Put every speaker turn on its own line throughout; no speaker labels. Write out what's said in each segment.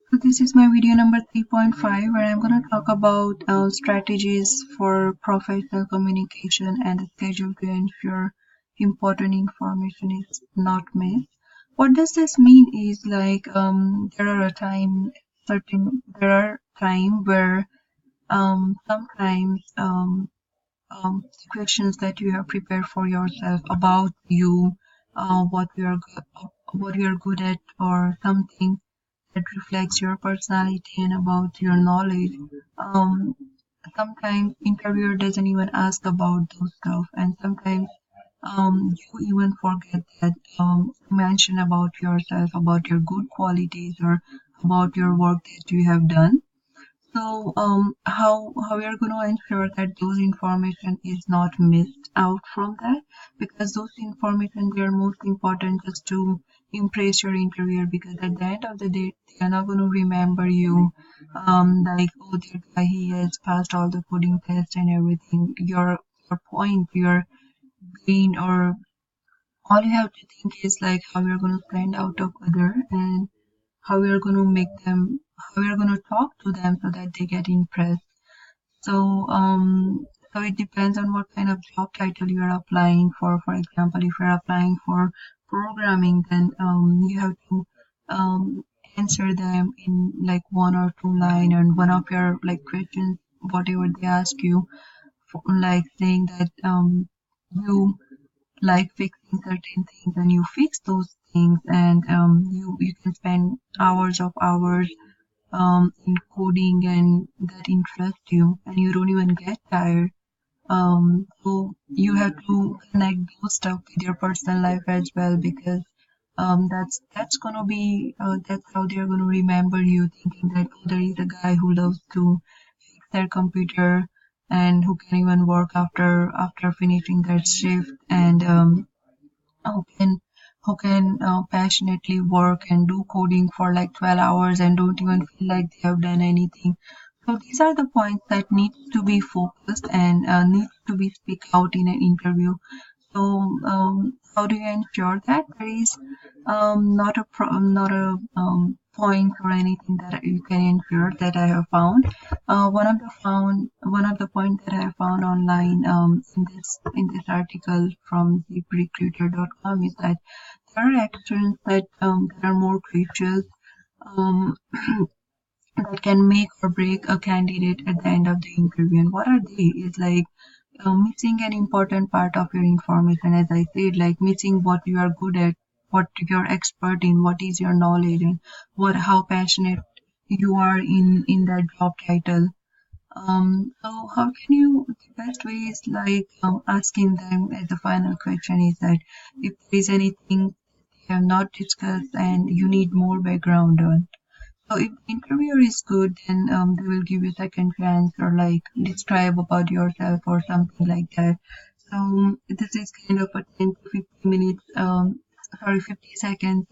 So this is my video number 3.5 where I'm going to talk about strategies for professional communication and the schedule to ensure important information is not missed. What does this mean is like there are time where sometimes questions that you have prepared for yourself about you, what you are good at, or something that reflects your personality and about your knowledge. Um, Sometimes interviewer doesn't even ask about those stuff, and sometimes you even forget that to mention about yourself, about your good qualities, or about your work that you have done. So, how we are going to ensure that those information is not missed out from that? Because those information they are most important just to impress your interviewer. Because at the end of the day, they are not going to remember you, like oh, that guy he has passed all the coding tests and everything. Your point, your brain, or all you have to think is like how you're going to stand out of other and how we are going to make them, how we are going to talk to them so that they get impressed. So, so it depends on what kind of job title you are applying for. For example, if you're applying for programming, then you have to um, answer them in like one or two line, and one of your like questions, whatever they ask you, for, like saying that you like fixing certain things and you fix those things, and you can spend hours of hours in coding and that interest you and you don't even get tired. So you have to connect those stuff with your personal life as well, because that's gonna be that's how they're gonna remember you, thinking that oh, there is a guy who loves to fix their computer and who can even work after finishing their shift, and who can passionately work and do coding for like 12 hours and don't even feel like they have done anything. So these are the points that need to be focused and need to be speak out in an interview. So how do you ensure that there is not a point or anything that you can ensure that I have found. One of the points that I have found online in this article from ZipRecruiter.com is that there are actions that are more crucial, um, that can make or break a candidate at the end of the interview. And what are they? Is like missing an important part of your information, as I said, like missing what you are good at, what you're expert in, what is your knowledge, and what how passionate you are in that job title. So how can you? The best way is like asking them as the final question is that if there is anything you have not discussed and you need more background on. So if the interviewer is good, then they will give you second chance or like describe about yourself or something like that. So this is kind of a 10 to 15 minutes, 50 seconds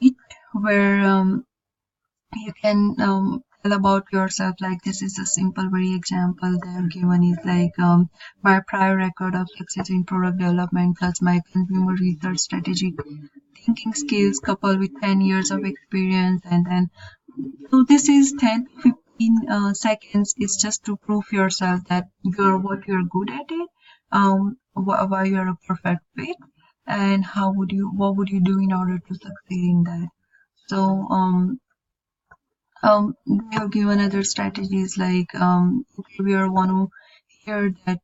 each, where you can tell about yourself. Like this is a simple very example they have given is like my prior record of success in product development plus my consumer research strategic thinking skills coupled with 10 years of experience, and then so this is 10 to 15 seconds is just to prove yourself that you're what you're good at it, why you're a perfect fit, and how would you what would you do in order to succeed in that. So they have given other strategies like interviewer want to hear that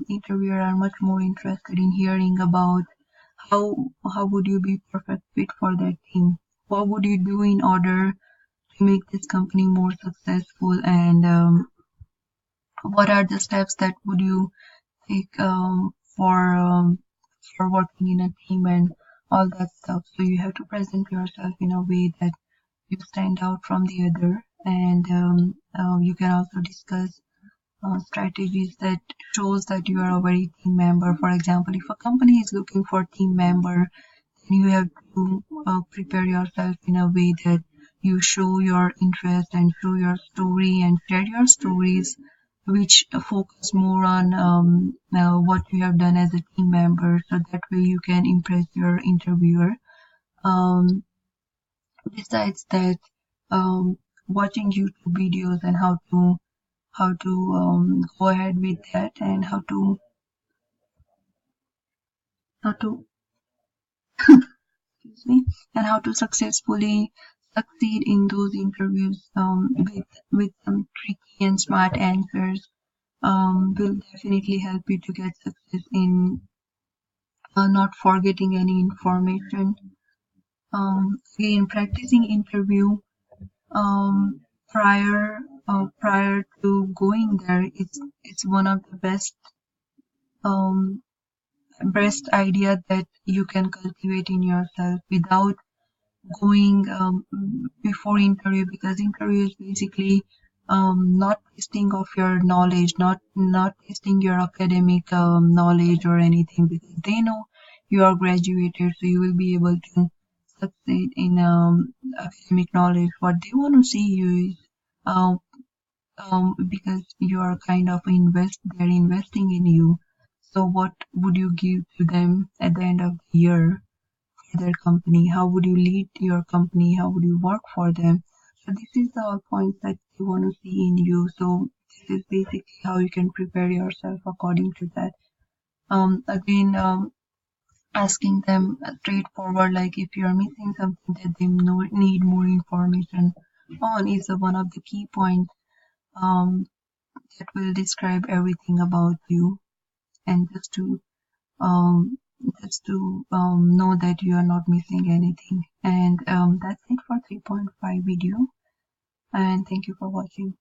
interviewer are much more interested in hearing about how how would you be perfect fit for that team? What would you do in order to make this company more successful? And what are the steps that would you take for working in a team and all that stuff? So you have to present yourself in a way that you stand out from the other, and you can also discuss strategies that shows that you are a very team member. For example, if a company is looking for team member, then you have to prepare yourself in a way that you show your interest and show your story and share your stories which focus more on what you have done as a team member, so that way you can impress your interviewer. um, Besides that, watching YouTube videos and how to go ahead with that, and how to excuse me, and how to successfully succeed in those interviews, with some tricky and smart answers, will definitely help you to get success in not forgetting any information. Again, practicing interview um, prior to going there, it's one of the um, best idea that you can cultivate in yourself without going before interview, because interview is basically not testing of your knowledge, not testing your academic knowledge or anything, because they know you are graduated, so you will be able to succeed in academic knowledge. What they want to see you is um, because you are kind of they're investing in you. So what would you give to them at the end of the year for their company? How would you lead your company? How would you work for them? So this is the all points that they want to see in you. So this is basically how you can prepare yourself according to that. Again, asking them straightforward, like if you're missing something that they need more information on, is one of the key points that will describe everything about you, and um, just to know that you are not missing anything. And that's it for 3.5 video, and thank you for watching.